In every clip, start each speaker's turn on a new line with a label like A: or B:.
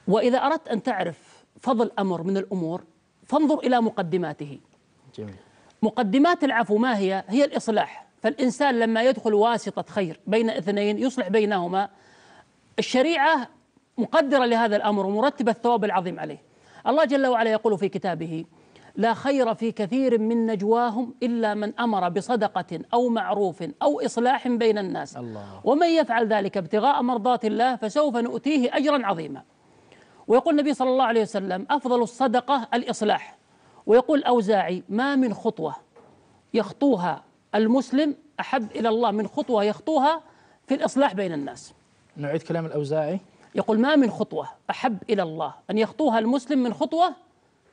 A: وإذا أردت أن تعرف فضل أمر من الأمور فانظر إلى مقدماته.
B: جميل.
A: مقدمات العفو ما هي؟ هي الإصلاح. فالإنسان لما يدخل واسطة خير بين اثنين يصلح بينهما، الشريعة مقدرة لهذا الأمر ومرتبة الثواب العظيم عليه. الله جل وعلا يقول في كتابه: لا خير في كثير من نجواهم إلا من أمر بصدقة أو معروف أو إصلاح بين الناس،
B: الله.
A: ومن يفعل ذلك ابتغاء مرضات الله فسوف نؤتيه أجرا عظيما. ويقول النبي صلى الله عليه وسلم: أفضل الصدقة الإصلاح. ويقول الأوزاعي: ما من خطوة يخطوها المسلم أحب إلى الله من خطوة يخطوها في الإصلاح بين الناس.
B: نعيد كلام الأوزاعي.
A: يقول: ما من خطوة أحب إلى الله أن يخطوها المسلم من خطوة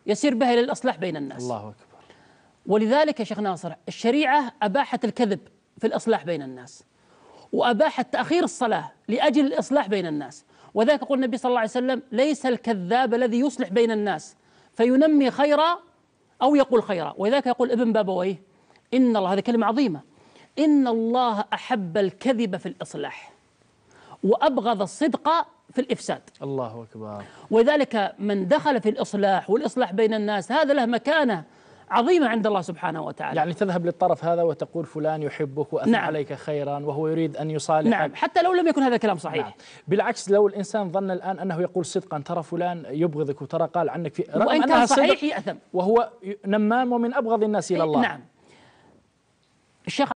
A: يسير بها إلى الإصلاح بين الناس.
B: الله أكبر.
A: ولذلك يا شيخ ناصر الشريعة أباحت الكذب في الإصلاح بين الناس، وأباحت تأخير الصلاة لأجل الإصلاح بين الناس. وذلك يقول النبي صلى الله عليه وسلم: ليس الكذاب الذي يصلح بين الناس فينمي خيرا أو يقول خيرا. ولذلك يقول ابن بابويه: إن الله، هذه كلمة عظيمة، إن الله أحب الكذب في الإصلاح وأبغض الصدق في الإفساد.
B: الله أكبر.
A: ولذلك من دخل في الإصلاح والإصلاح بين الناس هذا له مكانة عظيمة عند الله سبحانه وتعالى.
B: يعني تذهب للطرف هذا وتقول فلان يحبك وأثنى
A: نعم.
B: عليك خيرا وهو يريد أن يصالحك.
A: نعم، حتى لو لم يكن هذا الكلام صحيح.
B: نعم. بالعكس، لو الإنسان ظن الآن أنه يقول صدقا، ترى فلان يبغضك وترى قال عنك في، رغم
A: وإن
B: أنها
A: كان صحيح
B: صدق
A: يأثم،
B: وهو نمام ومن أبغض الناس إلى الله.
A: نعم. الشيخ